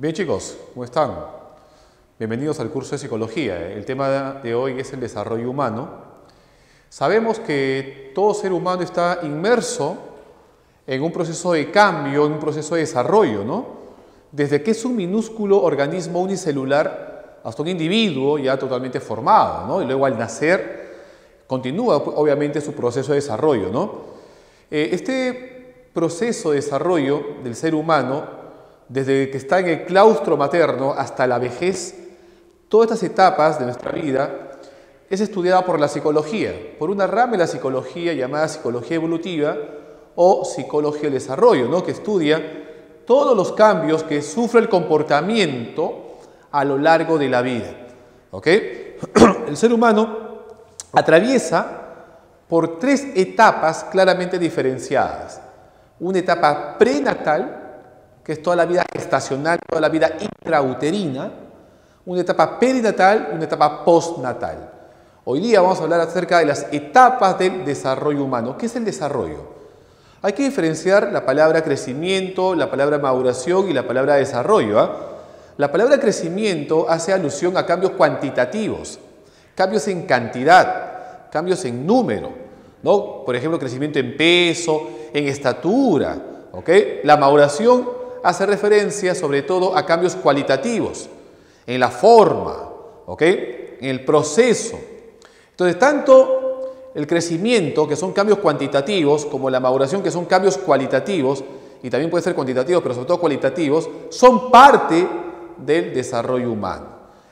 Bien chicos, ¿cómo están? Bienvenidos al curso de Psicología. El tema de hoy es el desarrollo humano. Sabemos que todo ser humano está inmerso en un proceso de cambio, en un proceso de desarrollo, ¿no? Desde que es un minúsculo organismo unicelular hasta un individuo ya totalmente formado, ¿no? Y luego al nacer continúa obviamente su proceso de desarrollo, ¿no? Este proceso de desarrollo del ser humano, desde que está en el claustro materno hasta la vejez, todas estas etapas de nuestra vida es estudiada por la psicología, por una rama de la psicología llamada psicología evolutiva o psicología del desarrollo, ¿no? Que estudia todos los cambios que sufre el comportamiento a lo largo de la vida. ¿Ok? El ser humano atraviesa por tres etapas claramente diferenciadas. Una etapa prenatal, que es toda la vida gestacional, toda la vida intrauterina, una etapa perinatal y una etapa postnatal. Hoy día vamos a hablar acerca de las etapas del desarrollo humano. ¿Qué es el desarrollo? Hay que diferenciar la palabra crecimiento, la palabra maduración y la palabra desarrollo, ¿eh? La palabra crecimiento hace alusión a cambios cuantitativos, cambios en cantidad, cambios en número, ¿no? Por ejemplo, crecimiento en peso, en estatura, ¿ok? La maduración hace referencia sobre todo a cambios cualitativos, en la forma, ¿ok? En el proceso. Entonces, tanto el crecimiento, que son cambios cuantitativos, como la maduración, que son cambios cualitativos, y también puede ser cuantitativos, pero sobre todo cualitativos, son parte del desarrollo humano.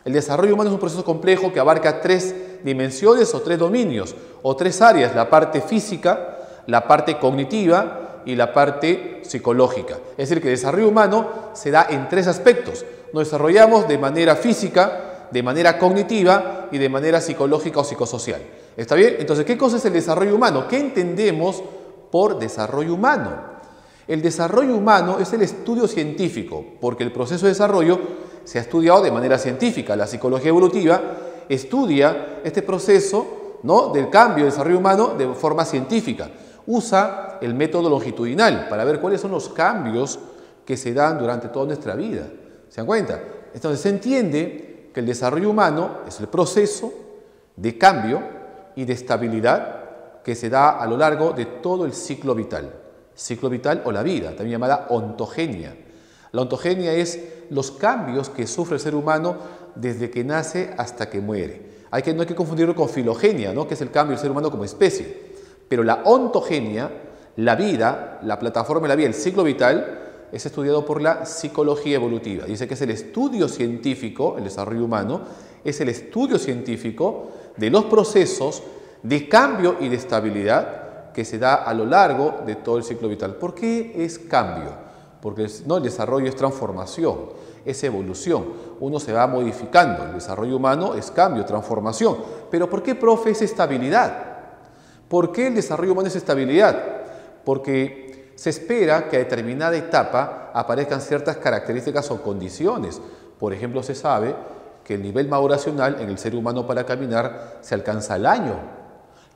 El desarrollo humano es un proceso complejo que abarca tres dimensiones o tres dominios, o tres áreas: la parte física, la parte cognitiva y la parte psicológica. Es decir, que el desarrollo humano se da en tres aspectos. Nos desarrollamos de manera física, de manera cognitiva y de manera psicológica o psicosocial. ¿Está bien? Entonces, ¿qué cosa es el desarrollo humano? ¿Qué entendemos por desarrollo humano? El desarrollo humano es el estudio científico, porque el proceso de desarrollo se ha estudiado de manera científica. La psicología evolutiva estudia este proceso, ¿no?, del cambio del desarrollo humano de forma científica. Usa el método longitudinal para ver cuáles son los cambios que se dan durante toda nuestra vida. ¿Se dan cuenta? Entonces se entiende que el desarrollo humano es el proceso de cambio y de estabilidad que se da a lo largo de todo el ciclo vital. Ciclo vital o la vida, también llamada ontogenia. La ontogenia es los cambios que sufre el ser humano desde que nace hasta que muere. No hay que confundirlo con filogenia, ¿no?, que es el cambio del ser humano como especie. Pero la ontogenia, la vida, la plataforma de la vida, el ciclo vital, es estudiado por la psicología evolutiva. Dice que es el estudio científico, el desarrollo humano, es el estudio científico de los procesos de cambio y de estabilidad que se da a lo largo de todo el ciclo vital. ¿Por qué es cambio? Porque no, el desarrollo es transformación, es evolución. Uno se va modificando. El desarrollo humano es cambio, transformación. Pero ¿por qué, profe, es estabilidad? ¿Por qué el desarrollo humano es estabilidad? Porque se espera que a determinada etapa aparezcan ciertas características o condiciones. Por ejemplo, se sabe que el nivel maduracional en el ser humano para caminar se alcanza al año,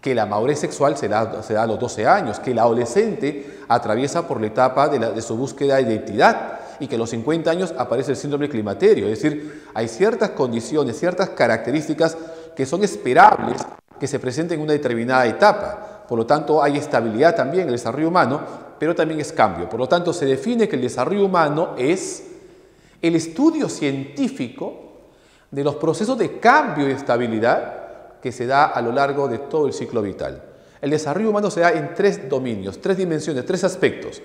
que la madurez sexual se da a los 12 años, que el adolescente atraviesa por la etapa de su búsqueda de identidad y que a los 50 años aparece el síndrome del climaterio. Es decir, hay ciertas condiciones, ciertas características que son esperables que se presente en una determinada etapa. Por lo tanto, hay estabilidad también en el desarrollo humano, pero también es cambio. Por lo tanto, se define que el desarrollo humano es el estudio científico de los procesos de cambio y estabilidad que se da a lo largo de todo el ciclo vital. El desarrollo humano se da en tres dominios, tres dimensiones, tres aspectos.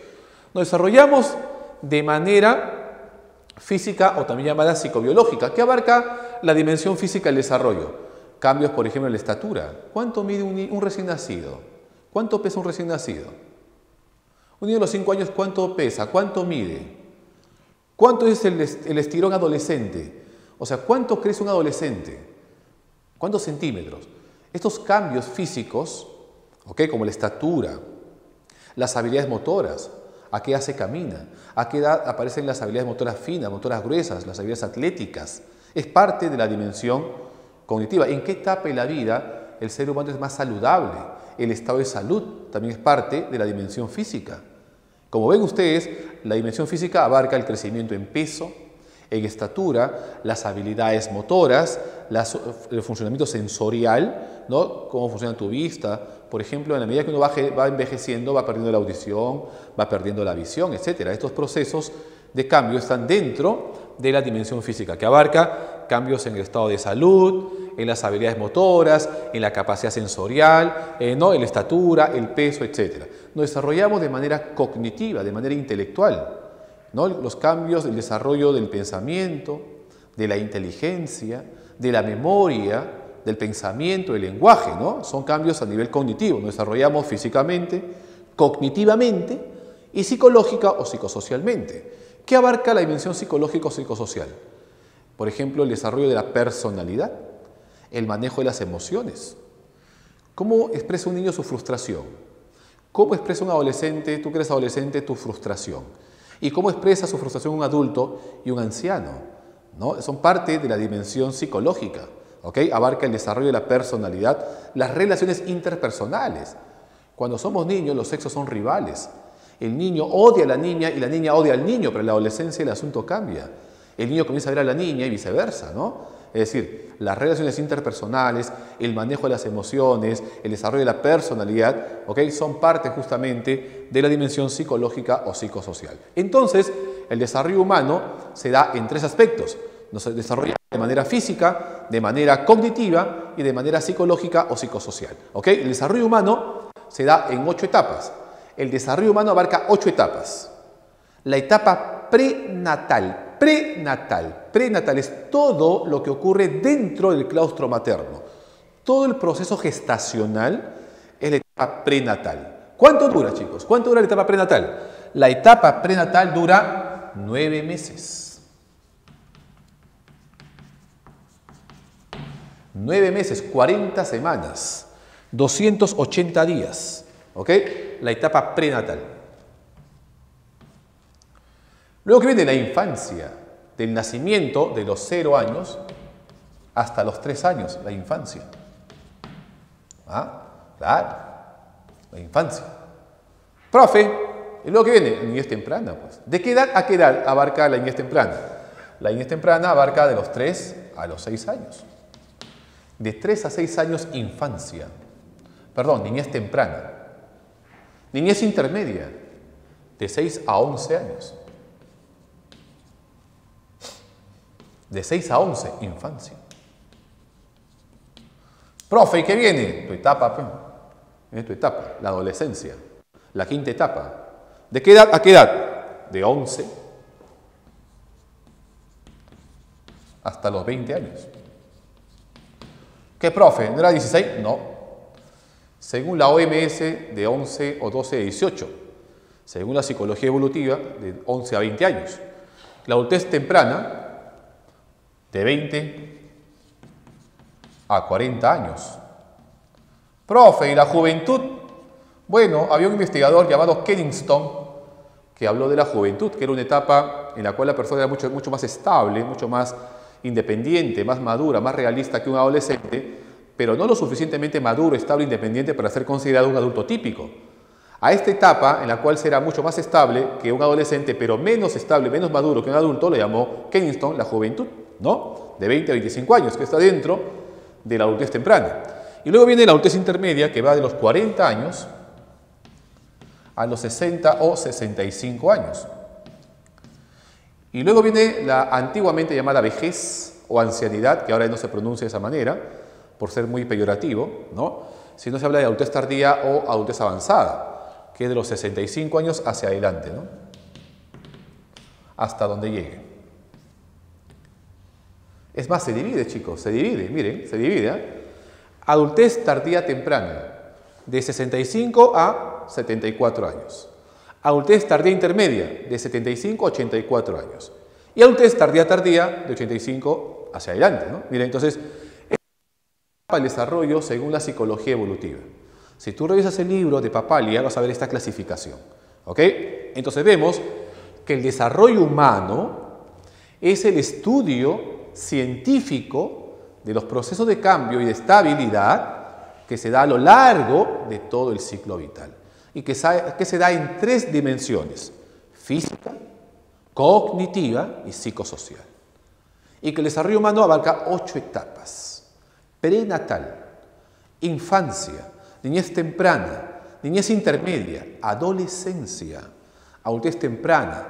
Nos desarrollamos de manera física o también llamada psicobiológica, que abarca la dimensión física del desarrollo. Cambios, por ejemplo, en la estatura. ¿Cuánto mide un recién nacido? ¿Cuánto pesa un recién nacido? Un niño de los 5 años, ¿cuánto pesa? ¿Cuánto mide? ¿Cuánto es el estirón adolescente? O sea, ¿cuánto crece un adolescente? ¿Cuántos centímetros? Estos cambios físicos, ¿ok?, como la estatura, las habilidades motoras, a qué edad se camina, a qué edad aparecen las habilidades motoras finas, motoras gruesas, las habilidades atléticas, es parte de la dimensión cognitiva. ¿En qué etapa de la vida el ser humano es más saludable? El estado de salud también es parte de la dimensión física. Como ven ustedes, la dimensión física abarca el crecimiento en peso, en estatura, las habilidades motoras, el funcionamiento sensorial, ¿no? Cómo funciona tu vista. Por ejemplo, en la medida que uno va envejeciendo, va perdiendo la audición, va perdiendo la visión, etc. Estos procesos de cambio están dentro de la dimensión física, que abarca cambios en el estado de salud, en las habilidades motoras, en la capacidad sensorial, ¿no? En la estatura, el peso, etc. Nos desarrollamos de manera cognitiva, de manera intelectual, ¿no? Los cambios del desarrollo del pensamiento, de la inteligencia, de la memoria, del pensamiento, del lenguaje, ¿no? Son cambios a nivel cognitivo. Nos desarrollamos físicamente, cognitivamente y psicológica o psicosocialmente. ¿Qué abarca la dimensión psicológica o psicosocial? Por ejemplo, el desarrollo de la personalidad, el manejo de las emociones. ¿Cómo expresa un niño su frustración? ¿Cómo expresa un adolescente, tú que eres adolescente, tu frustración? ¿Y cómo expresa su frustración un adulto y un anciano? ¿No? Son parte de la dimensión psicológica. ¿Okay? Abarca el desarrollo de la personalidad, las relaciones interpersonales. Cuando somos niños, los sexos son rivales. El niño odia a la niña y la niña odia al niño, pero en la adolescencia el asunto cambia. El niño comienza a ver a la niña y viceversa, ¿no? Es decir, las relaciones interpersonales, el manejo de las emociones, el desarrollo de la personalidad, ¿okay? Son parte justamente de la dimensión psicológica o psicosocial. Entonces, el desarrollo humano se da en tres aspectos. Nos desarrolla de manera física, de manera cognitiva y de manera psicológica o psicosocial. ¿Okay? El desarrollo humano se da en 8 etapas. El desarrollo humano abarca 8 etapas. La etapa prenatal. Prenatal es todo lo que ocurre dentro del claustro materno. Todo el proceso gestacional es la etapa prenatal. ¿Cuánto dura, chicos? ¿Cuánto dura la etapa prenatal? La etapa prenatal dura 9 meses. 9 meses, 40 semanas, 280 días. ¿Ok? La etapa prenatal. Luego que viene la infancia, del nacimiento de los 0 años hasta los 3 años, la infancia. ¿Ah? Claro, la infancia. Profe, y luego que viene, niñez temprana, pues. ¿De qué edad a qué edad abarca la niñez temprana? La niñez temprana abarca de los 3 a los 6 años. De 3 a 6 años, infancia. Perdón, niñez temprana. Niñez intermedia, de 6 a 11 años. De 6 a 11, infancia. Profe, ¿y qué viene? Tu etapa, pues. Viene tu etapa, la adolescencia. La quinta etapa. ¿De qué edad a qué edad? De 11 hasta los 20 años. ¿Qué, profe? ¿No era 16? No. Según la OMS, de 11 o 12 a 18. Según la psicología evolutiva, de 11 a 20 años. La adultez temprana, de 20 a 40 años. Profe, ¿y la juventud? Bueno, había un investigador llamado Kenningston que habló de la juventud, que era una etapa en la cual la persona era mucho más estable, mucho más independiente, más madura, más realista que un adolescente, pero no lo suficientemente maduro, estable, independiente para ser considerado un adulto típico. A esta etapa, en la cual será mucho más estable que un adolescente, pero menos estable, menos maduro que un adulto, le llamó Kenningston la juventud, ¿no? De 20 a 25 años, que está dentro de la adultez temprana. Y luego viene la adultez intermedia, que va de los 40 años a los 60 o 65 años. Y luego viene la antiguamente llamada vejez o ancianidad, que ahora no se pronuncia de esa manera, por ser muy peyorativo, ¿no? Sino se habla de adultez tardía o adultez avanzada, que es de los 65 años hacia adelante, ¿no? Hasta donde llegue. Es más, se divide, chicos, se divide, miren, se divide, ¿eh? Adultez tardía temprana, de 65 a 74 años. Adultez tardía intermedia, de 75 a 84 años. Y adultez tardía de 85 hacia adelante, ¿no? Miren, entonces, el desarrollo según la psicología evolutiva. Si tú revisas el libro de Papalia, vas a ver esta clasificación. ¿Ok? Entonces vemos que el desarrollo humano es el estudio científico de los procesos de cambio y de estabilidad que se da a lo largo de todo el ciclo vital y que se da en 3 dimensiones: física, cognitiva y psicosocial. y que el desarrollo humano abarca 8 etapas. Prenatal, infancia, niñez temprana, niñez intermedia, adolescencia, adultez temprana,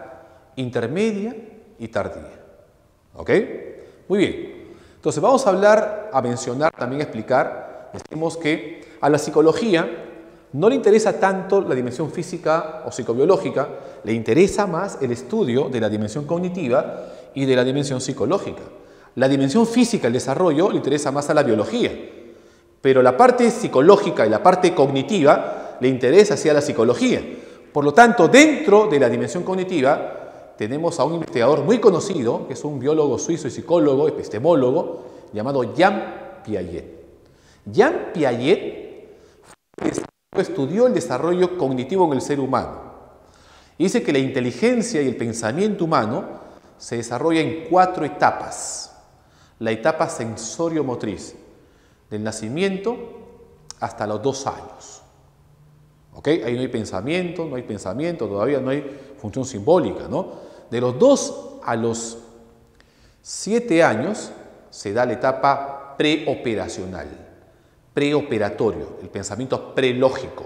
intermedia y tardía. ¿Ok? Muy bien. Entonces vamos a mencionar, también explicar, decimos que a la psicología no le interesa tanto la dimensión física o psicobiológica, le interesa más el estudio de la dimensión cognitiva y de la dimensión psicológica. La dimensión física, el desarrollo, le interesa más a la biología, pero la parte psicológica y la parte cognitiva le interesa hacia la psicología. Por lo tanto, dentro de la dimensión cognitiva tenemos a un investigador muy conocido, que es un biólogo suizo y psicólogo, epistemólogo, llamado Jean Piaget. Jean Piaget estudió el desarrollo cognitivo en el ser humano. Y dice que la inteligencia y el pensamiento humano se desarrolla en 4 etapas. La etapa sensorio-motriz, del nacimiento hasta los 2 años. ¿Ok? Ahí no hay pensamiento, todavía no hay función simbólica, ¿no? De los 2 a los 7 años se da la etapa preoperacional, preoperatorio, el pensamiento prelógico.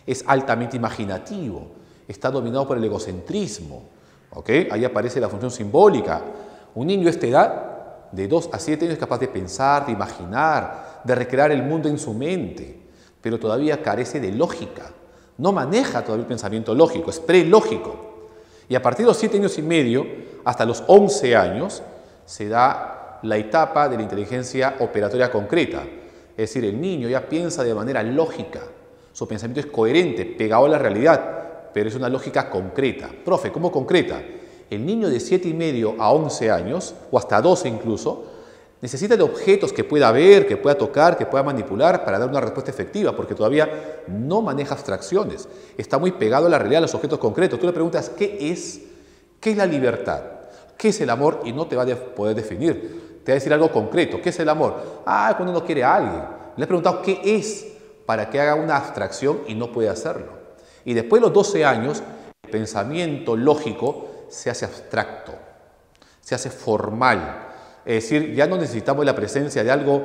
Es altamente imaginativo, está dominado por el egocentrismo. ¿Ok? Ahí aparece la función simbólica. Un niño de esta edad, de 2 a 7 años, es capaz de pensar, de imaginar, de recrear el mundo en su mente, pero todavía carece de lógica. No maneja todavía el pensamiento lógico, es prelógico. Y a partir de los 7 años y medio, hasta los 11 años, se da la etapa de la inteligencia operatoria concreta. Es decir, el niño ya piensa de manera lógica, su pensamiento es coherente, pegado a la realidad, pero es una lógica concreta. Profe, ¿cómo concreta? El niño de 7 y medio a 11 años, o hasta 12 incluso, necesita de objetos que pueda ver, que pueda tocar, que pueda manipular para dar una respuesta efectiva, porque todavía no maneja abstracciones. Está muy pegado a la realidad, a los objetos concretos. Tú le preguntas, ¿qué es? ¿Qué es la libertad? ¿Qué es el amor? Y no te va a poder definir. Te va a decir algo concreto. ¿Qué es el amor? Cuando uno quiere a alguien. Le he preguntado, ¿qué es? Para que haga una abstracción y no puede hacerlo. Y después de los 12 años, el pensamiento lógico se hace abstracto, se hace formal. Es decir, ya no necesitamos la presencia de algo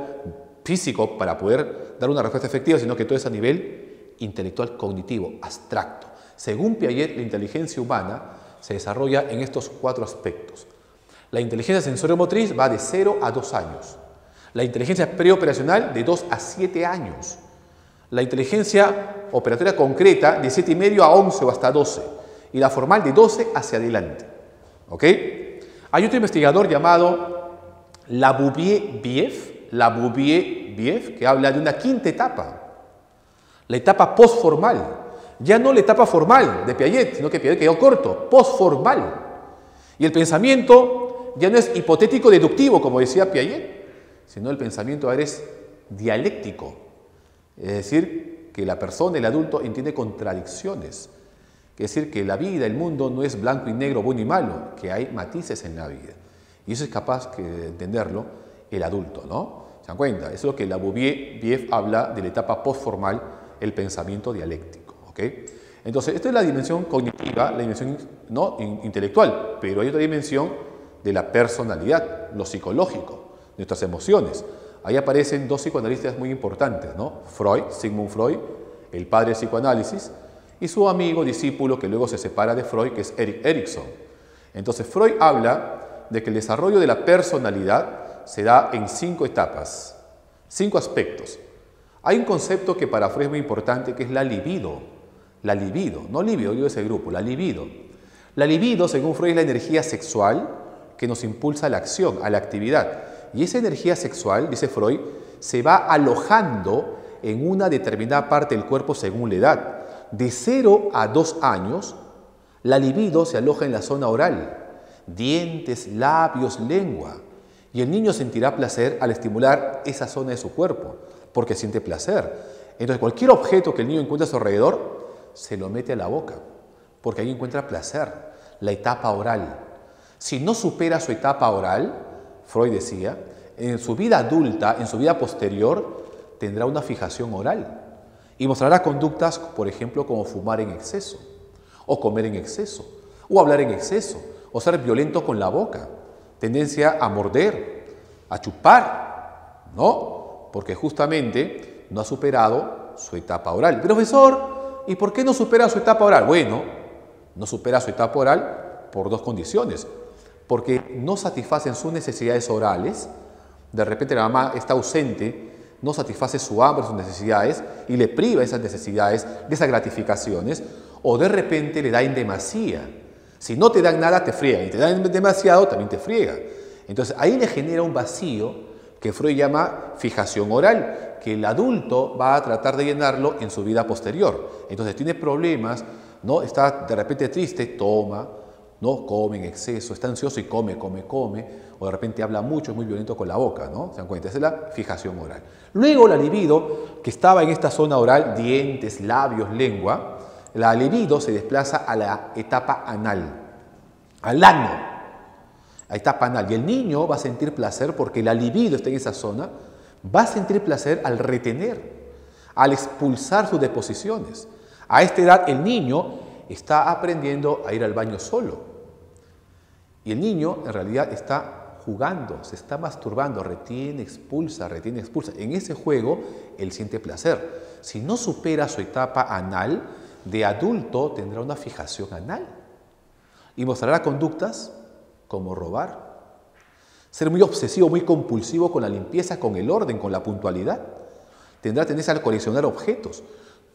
físico para poder dar una respuesta efectiva, sino que todo es a nivel intelectual cognitivo, abstracto. Según Piaget, la inteligencia humana se desarrolla en estos 4 aspectos. La inteligencia sensorio-motriz va de 0 a 2 años. La inteligencia preoperacional de 2 a 7 años. La inteligencia operatoria concreta de 7 y medio a 11 o hasta 12. Y la formal de 12 hacia adelante. ¿Ok? Hay otro investigador llamado Labouvier-Bieff, que habla de una 5ª etapa. La etapa postformal. Ya no la etapa formal de Piaget, sino que Piaget quedó corto, postformal. Y el pensamiento ya no es hipotético deductivo, como decía Piaget, sino el pensamiento ahora es dialéctico. Es decir, que la persona, el adulto, entiende contradicciones. Es decir, que la vida, el mundo no es blanco y negro, bueno y malo, que hay matices en la vida. Y eso es capaz de entenderlo el adulto, ¿no? ¿Se dan cuenta? Eso es lo que Labouvier-Bieff habla de la etapa postformal, el pensamiento dialéctico. ¿Ok? Entonces, esta es la dimensión cognitiva, la dimensión ¿no? intelectual, pero hay otra dimensión de la personalidad, lo psicológico, nuestras emociones. Ahí aparecen 2 psicoanalistas muy importantes, ¿no? Freud, Sigmund Freud, el padre del psicoanálisis, y su amigo, discípulo, que luego se separa de Freud, que es Erik Erikson. Entonces, Freud habla de que el desarrollo de la personalidad se da en 5 etapas, 5 aspectos. Hay un concepto que para Freud es muy importante, que es la libido. La libido, no libido, yo de ese grupo, la libido. La libido, según Freud, es la energía sexual que nos impulsa a la acción, a la actividad. Y esa energía sexual, dice Freud, se va alojando en una determinada parte del cuerpo según la edad. De 0 a 2 años, la libido se aloja en la zona oral, dientes, labios, lengua. Y el niño sentirá placer al estimular esa zona de su cuerpo, porque siente placer. Entonces, cualquier objeto que el niño encuentre a su alrededor, se lo mete a la boca, porque ahí encuentra placer, la etapa oral. Si no supera su etapa oral, Freud decía, en su vida adulta, en su vida posterior, tendrá una fijación oral y mostrará conductas, por ejemplo, como fumar en exceso, o comer en exceso, o hablar en exceso, o ser violento con la boca. tendencia a morder, a chupar, ¿no? Porque justamente no ha superado su etapa oral. Profesor, ¿y por qué no supera su etapa oral? Bueno, no supera su etapa oral por dos condiciones. Porque no satisfacen sus necesidades orales, de repente la mamá está ausente, no satisface su hambre, sus necesidades, y le priva esas necesidades, de esas gratificaciones, o de repente le da en demasía. Si no te dan nada, te friega, y te dan demasiado, también te friega. Entonces ahí le genera un vacío que Freud llama fijación oral, que el adulto va a tratar de llenarlo en su vida posterior. Entonces tiene problemas, ¿no? Está de repente triste, toma, ¿no? Come en exceso, está ansioso y come, o de repente habla mucho, es muy violento con la boca, ¿no? ¿Se dan cuenta? Esa es la fijación oral. Luego la libido, que estaba en esta zona oral, dientes, labios, lengua, la libido se desplaza a la etapa anal, al ano, a etapa anal. Y el niño va a sentir placer porque la libido está en esa zona, va a sentir placer al retener, al expulsar sus deposiciones. A esta edad el niño está aprendiendo a ir al baño solo. Y el niño en realidad está jugando, se está masturbando, retiene, expulsa, retiene, expulsa. En ese juego él siente placer. Si no supera su etapa anal, de adulto tendrá una fijación anal y mostrará conductas como robar, ser muy obsesivo, muy compulsivo con la limpieza, con el orden, con la puntualidad. Tendrá tendencia a coleccionar objetos.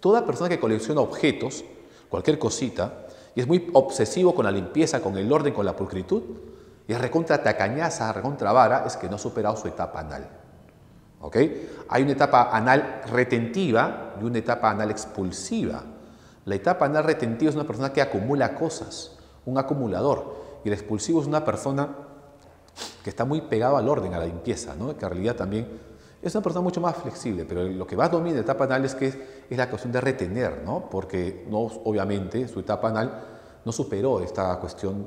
Toda persona que colecciona objetos, cualquier cosita, y es muy obsesivo con la limpieza, con el orden, con la pulcritud, y es recontra tacañaza, recontra vara, es que no ha superado su etapa anal. ¿Ok? Hay una etapa anal retentiva y una etapa anal expulsiva. La etapa anal retentiva es una persona que acumula cosas, un acumulador, y el expulsivo es una persona que está muy pegado al orden, a la limpieza, ¿no? Que en realidad también es una persona mucho más flexible, pero lo que va a dominar la etapa anal es la cuestión de retener, ¿no? Porque no, obviamente su etapa anal no superó esta cuestión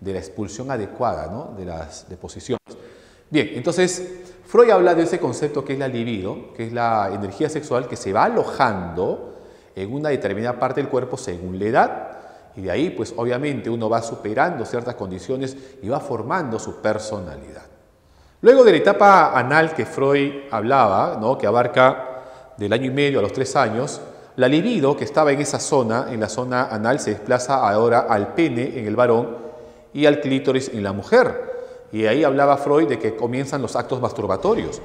de la expulsión adecuada, ¿no? De las deposiciones. Bien, entonces Freud habla de ese concepto que es la libido, que es la energía sexual que se va alojando en una determinada parte del cuerpo según la edad, y de ahí pues obviamente uno va superando ciertas condiciones y va formando su personalidad. Luego de la etapa anal que Freud hablaba, ¿no? Que abarca del año y medio a los 3 años, la libido que estaba en esa zona, en la zona anal, se desplaza ahora al pene en el varón y al clítoris en la mujer. Y ahí hablaba Freud de que comienzan los actos masturbatorios.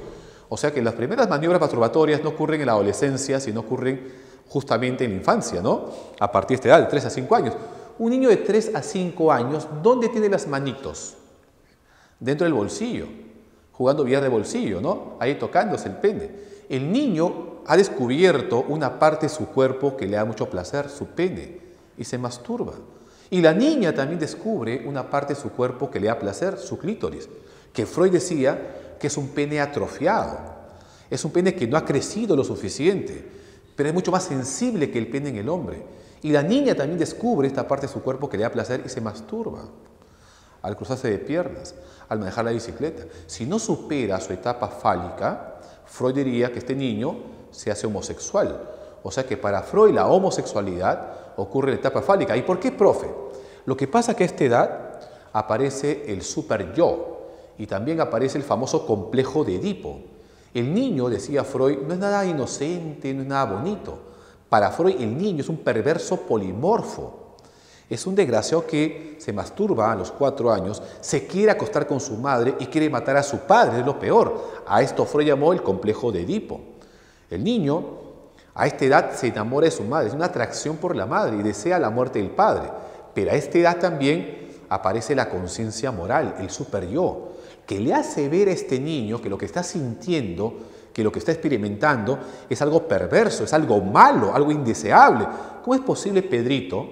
O sea que las primeras maniobras masturbatorias no ocurren en la adolescencia, sino ocurren justamente en la infancia, ¿no? A partir de esta edad, de 3 a 5 años. Un niño de 3 a 5 años, ¿dónde tiene las manitos? Dentro del bolsillo, jugando billar de bolsillo, ¿no? Ahí tocándose el pene. El niño ha descubierto una parte de su cuerpo que le da mucho placer, su pene, y se masturba. Y la niña también descubre una parte de su cuerpo que le da placer, su clítoris, que Freud decía que es un pene atrofiado, es un pene que no ha crecido lo suficiente, pero es mucho más sensible que el pene en el hombre. Y la niña también descubre esta parte de su cuerpo que le da placer y se masturba al cruzarse de piernas, al manejar la bicicleta. Si no supera su etapa fálica, Freud diría que este niño se hace homosexual. O sea que para Freud la homosexualidad ocurre en la etapa fálica. ¿Y por qué, profe? Lo que pasa es que a esta edad aparece el super yo y también aparece el famoso complejo de Edipo. El niño, decía Freud, no es nada inocente, no es nada bonito. Para Freud el niño es un perverso polimorfo. Es un desgraciado que se masturba a los 4 años, se quiere acostar con su madre y quiere matar a su padre, es lo peor. A esto Freud llamó el complejo de Edipo. El niño a esta edad se enamora de su madre, es una atracción por la madre y desea la muerte del padre. Pero a esta edad también aparece la conciencia moral, el super yo, que le hace ver a este niño que lo que está sintiendo, que lo que está experimentando es algo perverso, es algo malo, algo indeseable. ¿Cómo es posible, Pedrito,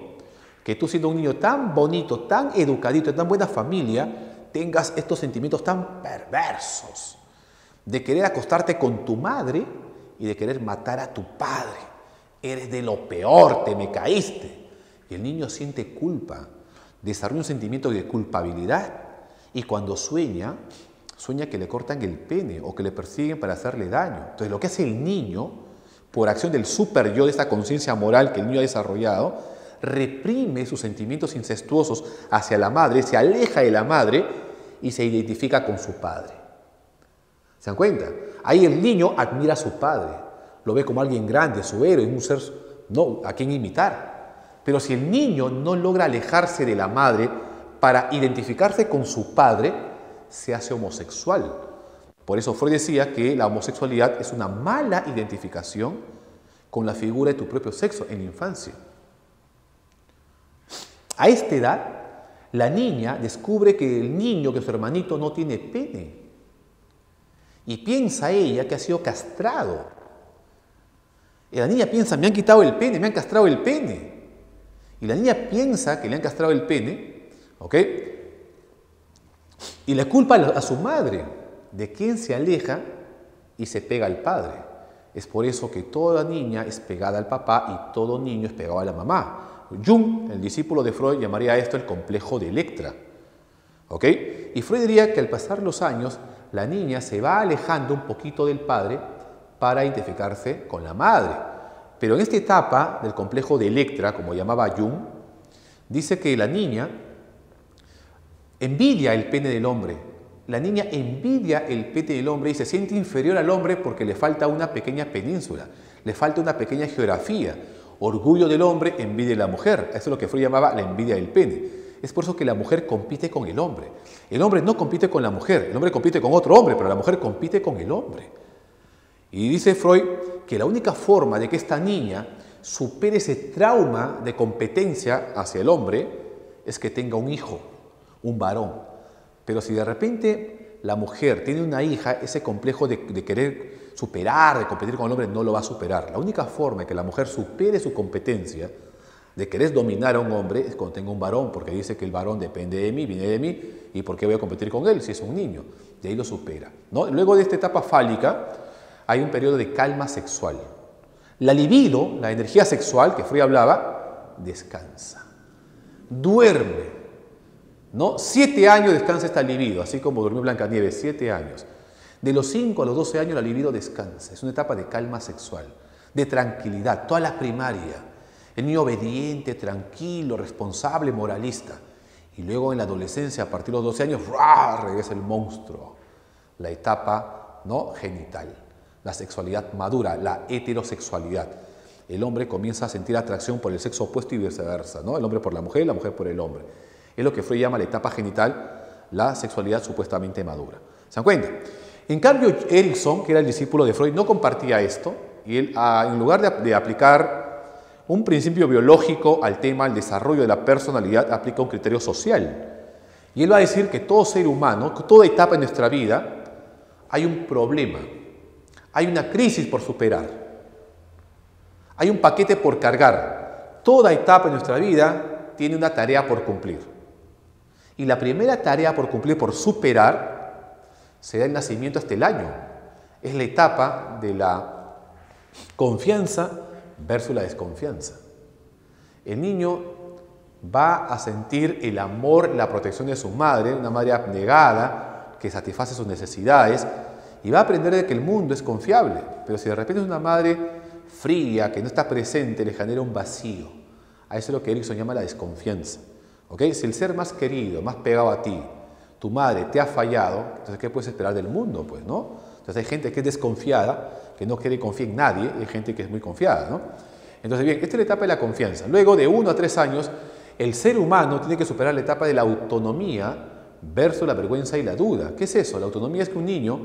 que tú siendo un niño tan bonito, tan educadito, de tan buena familia, tengas estos sentimientos tan perversos de querer acostarte con tu madre y de querer matar a tu padre? Eres de lo peor, te me caíste. Y el niño siente culpa, desarrolla un sentimiento de culpabilidad y cuando sueña que le cortan el pene o que le persiguen para hacerle daño. Entonces lo que hace el niño, por acción del super yo, de esta conciencia moral que el niño ha desarrollado, reprime sus sentimientos incestuosos hacia la madre, se aleja de la madre y se identifica con su padre. ¿Se dan cuenta? Ahí el niño admira a su padre, lo ve como alguien grande, su héroe, un ser a quien imitar. Pero si el niño no logra alejarse de la madre para identificarse con su padre, se hace homosexual. Por eso Freud decía que la homosexualidad es una mala identificación con la figura de tu propio sexo en la infancia. A esta edad, la niña descubre que el niño, que su hermanito, no tiene pene. Y piensa ella que ha sido castrado. Y la niña piensa, me han quitado el pene, me han castrado el pene. Y la niña piensa que le han castrado el pene, ¿ok? Y le culpa a su madre, de quien se aleja y se pega al padre. Es por eso que toda niña es pegada al papá y todo niño es pegado a la mamá. Jung, el discípulo de Freud, llamaría a esto el complejo de Electra. ¿Ok? Y Freud diría que al pasar los años, la niña se va alejando un poquito del padre para identificarse con la madre. Pero en esta etapa del complejo de Electra, como llamaba Jung, dice que la niña envidia el pene del hombre. La niña envidia el pene del hombre y se siente inferior al hombre porque le falta una pequeña península, le falta una pequeña geografía. Orgullo del hombre, envidia de la mujer. Eso es lo que Freud llamaba la envidia del pene. Es por eso que la mujer compite con el hombre. El hombre no compite con la mujer, el hombre compite con otro hombre, pero la mujer compite con el hombre. Y dice Freud que la única forma de que esta niña supere ese trauma de competencia hacia el hombre es que tenga un hijo, un varón. Pero si de repente la mujer tiene una hija, ese complejo de querer superar, de competir con el hombre, no lo va a superar. La única forma de que la mujer supere su competencia de querer dominar a un hombre es cuando tenga un varón, porque dice que el varón depende de mí, viene de mí, y ¿por qué voy a competir con él si es un niño? De ahí lo supera, ¿no? Luego de esta etapa fálica hay un periodo de calma sexual. La libido, la energía sexual que Freud hablaba, descansa, duerme, ¿no? 7 años descansa esta libido, así como durmió Blancanieves, 7 años. De los 5 a los 12 años la libido descansa, es una etapa de calma sexual, de tranquilidad, toda la primaria. El niño obediente, tranquilo, responsable, moralista. Y luego en la adolescencia, a partir de los 12 años, ¡ruah!, regresa el monstruo, la etapa, ¿no?, genital, la sexualidad madura, la heterosexualidad. El hombre comienza a sentir atracción por el sexo opuesto y viceversa, ¿no? El hombre por la mujer por el hombre. Es lo que Freud llama la etapa genital, la sexualidad supuestamente madura. ¿Se dan cuenta? En cambio, Erikson, que era el discípulo de Freud, no compartía esto y él, en lugar de aplicar un principio biológico al tema, al desarrollo de la personalidad, aplica un criterio social. Y él va a decir que todo ser humano, toda etapa en nuestra vida, hay un problema, hay una crisis por superar, hay un paquete por cargar. Toda etapa en nuestra vida tiene una tarea por cumplir. Y la primera tarea por cumplir, por superar, se da el nacimiento hasta el año. Es la etapa de la confianza versus la desconfianza. El niño va a sentir el amor, la protección de su madre, una madre abnegada que satisface sus necesidades, y va a aprender de que el mundo es confiable. Pero si de repente es una madre fría, que no está presente, le genera un vacío. A eso es lo que Erikson llama la desconfianza. ¿Ok? Si el ser más querido, más pegado a ti, tu madre te ha fallado, entonces ¿qué puedes esperar del mundo? Pues, ¿no? Entonces hay gente que es desconfiada, que no quiere confiar en nadie, y hay gente que es muy confiada, ¿no? Entonces, bien, esta es la etapa de la confianza. Luego, de 1 a 3 años, el ser humano tiene que superar la etapa de la autonomía versus la vergüenza y la duda. ¿Qué es eso? La autonomía es que un niño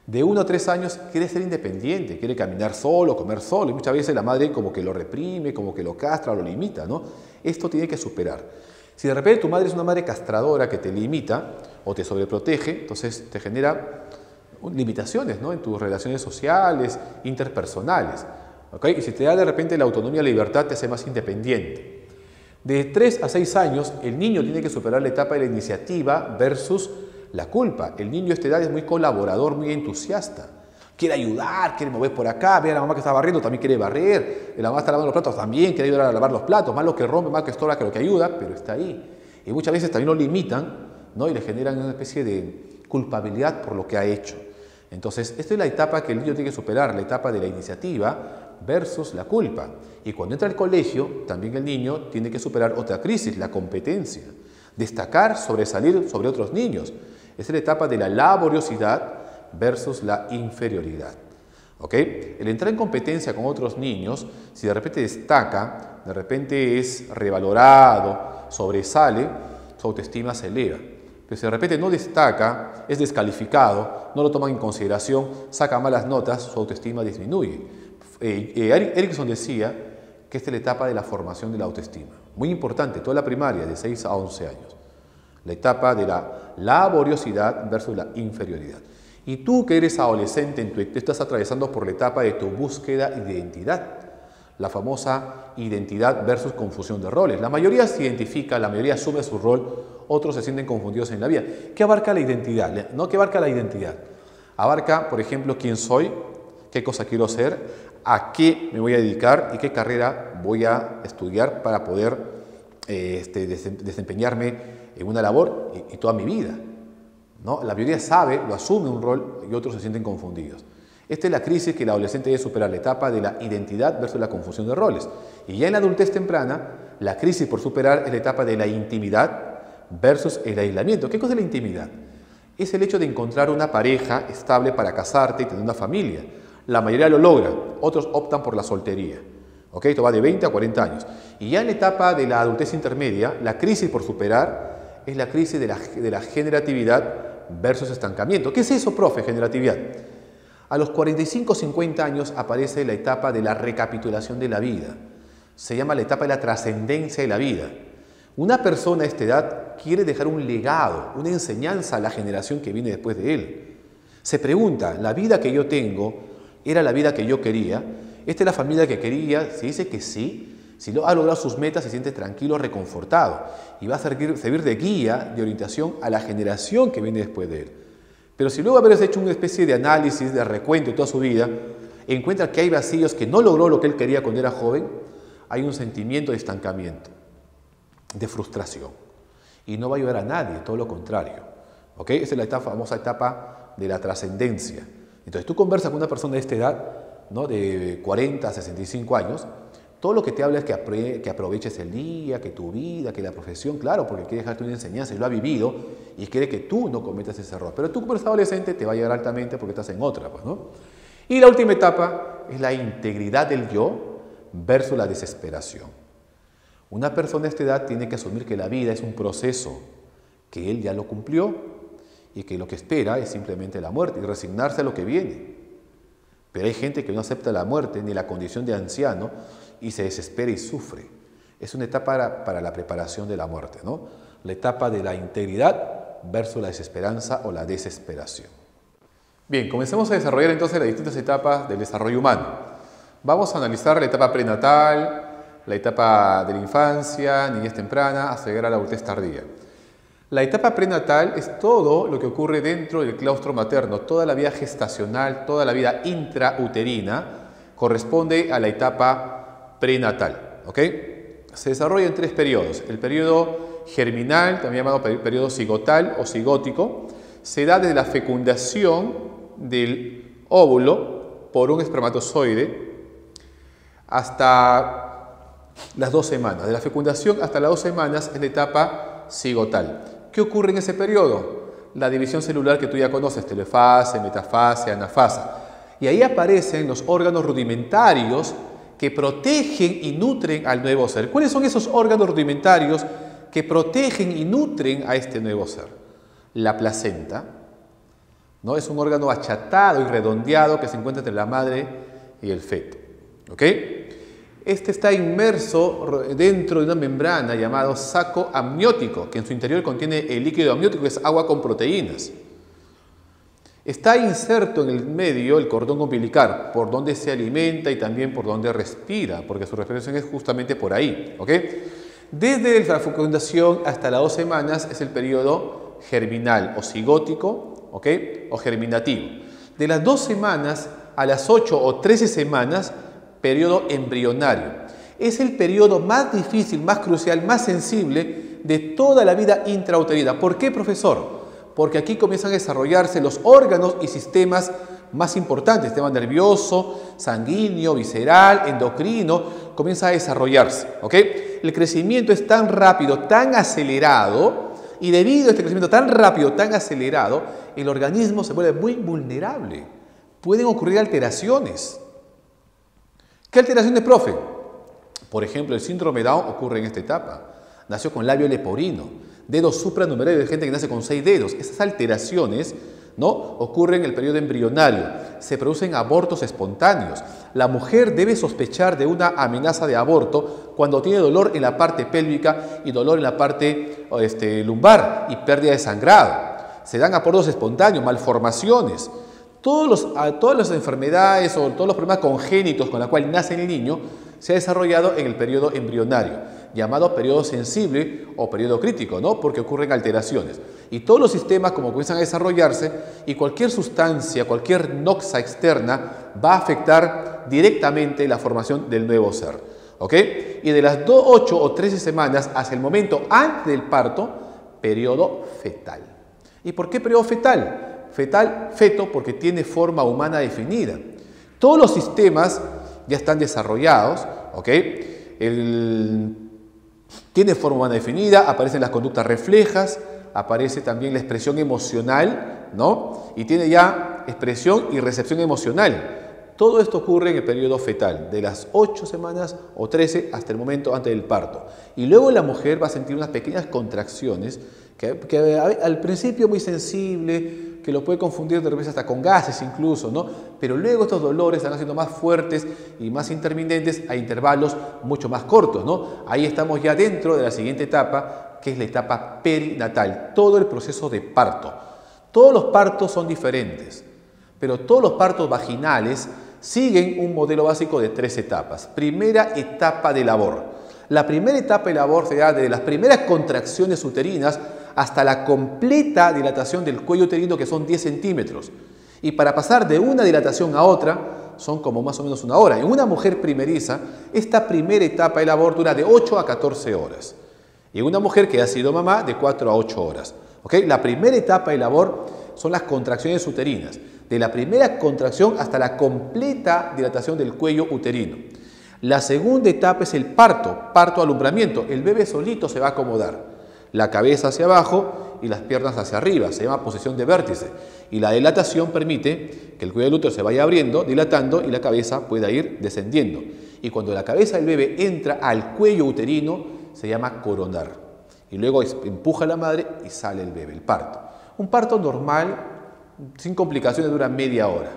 de 1 a 3 años quiere ser independiente, quiere caminar solo, comer solo, y muchas veces la madre como que lo reprime, como que lo castra, lo limita, ¿no? Esto tiene que superar. Si de repente tu madre es una madre castradora que te limita o te sobreprotege, entonces te genera limitaciones, ¿no?, en tus relaciones sociales, interpersonales. ¿Okay? Y si te da de repente la autonomía y la libertad, te hace más independiente. De 3 a 6 años, el niño tiene que superar la etapa de la iniciativa versus la culpa. El niño a esta edad es muy colaborador, muy entusiasta. Quiere ayudar, quiere mover por acá, ve a la mamá que está barriendo, también quiere barrer. La mamá está lavando los platos, también quiere ayudar a lavar los platos. Más lo que rompe, más que estorba que lo que ayuda, pero está ahí. Y muchas veces también lo limitan, ¿no?, y le generan una especie de culpabilidad por lo que ha hecho. Entonces, esta es la etapa que el niño tiene que superar, la etapa de la iniciativa versus la culpa. Y cuando entra al colegio, también el niño tiene que superar otra crisis, la competencia. Destacar, sobresalir sobre otros niños. Es la etapa de la laboriosidad versus la inferioridad. ¿Ok? El entrar en competencia con otros niños, si de repente destaca, de repente es revalorado, sobresale, su autoestima se eleva. Pero si de repente no destaca, es descalificado, no lo toman en consideración, saca malas notas, su autoestima disminuye. Erikson decía que esta es la etapa de la formación de la autoestima. Muy importante, toda la primaria, de 6 a 11 años. La etapa de la laboriosidad versus la inferioridad. Y tú que eres adolescente, tú estás atravesando por la etapa de tu búsqueda de identidad. La famosa identidad versus confusión de roles. La mayoría se identifica, la mayoría asume su rol, otros se sienten confundidos en la vida. ¿Qué abarca la identidad? ¿No? ¿Qué abarca la identidad? Abarca, por ejemplo, quién soy, qué cosa quiero ser, a qué me voy a dedicar y qué carrera voy a estudiar para poder desempeñarme en una labor y toda mi vida. ¿No? La mayoría sabe, lo asume un rol y otros se sienten confundidos. Esta es la crisis que el adolescente debe superar, la etapa de la identidad versus la confusión de roles. Y ya en la adultez temprana, la crisis por superar es la etapa de la intimidad versus el aislamiento. ¿Qué cosa es la intimidad? Es el hecho de encontrar una pareja estable para casarte y tener una familia. La mayoría lo logra, otros optan por la soltería. ¿Ok? Esto va de 20 a 40 años. Y ya en la etapa de la adultez intermedia, la crisis por superar es la crisis de la generatividad versus estancamiento. ¿Qué es eso, profe, generatividad? A los 45 o 50 años aparece la etapa de la recapitulación de la vida. Se llama la etapa de la trascendencia de la vida. Una persona a esta edad quiere dejar un legado, una enseñanza a la generación que viene después de él. Se pregunta, ¿la vida que yo tengo era la vida que yo quería? ¿Esta es la familia que quería? Si dice que sí, si ha logrado sus metas, se siente tranquilo, reconfortado y va a servir de guía, de orientación a la generación que viene después de él. Pero si luego haber hecho una especie de análisis, de recuento de toda su vida, encuentra que hay vacíos, que no logró lo que él quería cuando era joven, hay un sentimiento de estancamiento, de frustración. Y no va a ayudar a nadie, todo lo contrario. ¿Ok? Esa es la famosa etapa de la trascendencia. Entonces tú conversas con una persona de esta edad, ¿no? De 40 a 65 años, todo lo que te habla es que aproveches el día, que tu vida, que la profesión, claro, porque quiere dejarte una enseñanza y lo ha vivido y quiere que tú no cometas ese error. Pero tú como eres adolescente te va a llegar altamente porque estás en otra, pues, ¿no? Y la última etapa es la integridad del yo versus la desesperación. Una persona de esta edad tiene que asumir que la vida es un proceso, que él ya lo cumplió y que lo que espera es simplemente la muerte y resignarse a lo que viene. Pero hay gente que no acepta la muerte ni la condición de anciano y se desespera y sufre. Es una etapa para la preparación de la muerte, ¿no? La etapa de la integridad versus la desesperanza o la desesperación. Bien, comencemos a desarrollar entonces las distintas etapas del desarrollo humano. Vamos a analizar la etapa prenatal, la etapa de la infancia, niñez temprana, hasta llegar a la adultez tardía. La etapa prenatal es todo lo que ocurre dentro del claustro materno, toda la vida gestacional, toda la vida intrauterina corresponde a la etapa prenatal, ¿ok? Se desarrolla en 3 periodos. El periodo germinal, también llamado periodo cigotal o cigótico, se da desde la fecundación del óvulo por un espermatozoide hasta las 2 semanas. De la fecundación hasta las 2 semanas es la etapa cigotal. ¿Qué ocurre en ese periodo? La división celular que tú ya conoces, telefase, metafase, anafase. Y ahí aparecen los órganos rudimentarios que protegen y nutren al nuevo ser. ¿Cuáles son esos órganos rudimentarios que protegen y nutren a este nuevo ser? La placenta, ¿no? Es un órgano achatado y redondeado que se encuentra entre la madre y el feto. ¿Ok? Este está inmerso dentro de una membrana llamada saco amniótico, que en su interior contiene el líquido amniótico, que es agua con proteínas. Está inserto en el medio el cordón umbilical, por donde se alimenta y también por donde respira, porque su respiración es justamente por ahí. ¿Ok? Desde la fecundación hasta las 2 semanas es el periodo germinal o cigótico, ¿ok? O germinativo. De las 2 semanas a las 8 o 13 semanas, periodo embrionario. Es el periodo más difícil, más crucial, más sensible de toda la vida intrauterina. ¿Por qué, profesor? Porque aquí comienzan a desarrollarse los órganos y sistemas más importantes, sistema nervioso, sanguíneo, visceral, endocrino, comienza a desarrollarse, ¿ok? El crecimiento es tan rápido, tan acelerado, Y debido a este crecimiento tan rápido, tan acelerado, el organismo se vuelve muy vulnerable. Pueden ocurrir alteraciones. ¿Qué alteraciones, profe? Por ejemplo, el síndrome de Down ocurre en esta etapa. Nació con labio leporino, dedos supranumerario, hay gente que nace con 6 dedos. Estas alteraciones, ¿no?, ocurren en el periodo embrionario. Se producen abortos espontáneos. La mujer debe sospechar de una amenaza de aborto cuando tiene dolor en la parte pélvica y dolor en la parte lumbar y pérdida de sangrado. Se dan abortos espontáneos, malformaciones. Todas las enfermedades o todos los problemas congénitos con los cuales nace el niño se ha desarrollado en el periodo embrionario, llamado periodo sensible o periodo crítico, ¿no?, porque ocurren alteraciones. Y todos los sistemas, como comienzan a desarrollarse, y cualquier sustancia, cualquier noxa externa va a afectar directamente la formación del nuevo ser. ¿Ok? Y de las 8 o 13 semanas hasta el momento antes del parto, periodo fetal. ¿Y por qué periodo fetal? Feto, porque tiene forma humana definida. Todos los sistemas ya están desarrollados, ¿ok? Tiene forma humana definida, aparecen las conductas reflejas, aparece también la expresión emocional, ¿no? Y tiene ya expresión y recepción emocional. Todo esto ocurre en el periodo fetal, de las 8 semanas o 13 hasta el momento antes del parto. Y luego la mujer va a sentir unas pequeñas contracciones que al principio muy sensible, que lo puede confundir de repente hasta con gases incluso, ¿no? Pero luego estos dolores están haciendo más fuertes y más intermitentes a intervalos mucho más cortos, ¿no? Ahí estamos ya dentro de la siguiente etapa, que es la etapa perinatal, todo el proceso de parto. Todos los partos son diferentes, pero todos los partos vaginales siguen un modelo básico de 3 etapas. Primera etapa de labor. La primera etapa de labor se da desde las primeras contracciones uterinas hasta la completa dilatación del cuello uterino, que son 10 centímetros. Y para pasar de una dilatación a otra, son como más o menos 1 hora. En una mujer primeriza, esta primera etapa de labor dura de 8 a 14 horas. Y en una mujer que ha sido mamá, de 4 a 8 horas. ¿Ok? La primera etapa de labor son las contracciones uterinas. De la primera contracción hasta la completa dilatación del cuello uterino. La segunda etapa es el parto alumbramiento. El bebé solito se va a acomodar. La cabeza hacia abajo y las piernas hacia arriba. Se llama posición de vértice. Y la dilatación permite que el cuello del útero se vaya abriendo, dilatando y la cabeza pueda ir descendiendo. Y cuando la cabeza del bebé entra al cuello uterino, se llama coronar. Y luego empuja a la madre y sale el bebé, el parto. Un parto normal, sin complicaciones, dura media hora.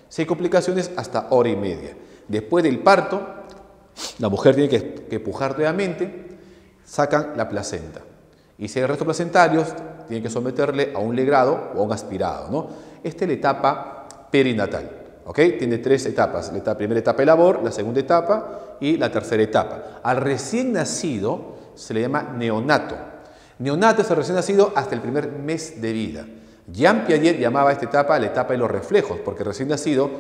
Si hay complicaciones, hasta hora y media. Después del parto, la mujer tiene que pujar nuevamente, sacan la placenta. Y si hay restos placentarios, tienen que someterle a un legrado o a un aspirado, ¿no? Esta es la etapa perinatal, ¿ok? Tiene 3 etapas. La primera etapa de labor, la segunda etapa y la tercera etapa. Al recién nacido se le llama neonato. Neonato es el recién nacido hasta el primer mes de vida. Jean Piaget llamaba a esta etapa la etapa de los reflejos, porque el recién nacido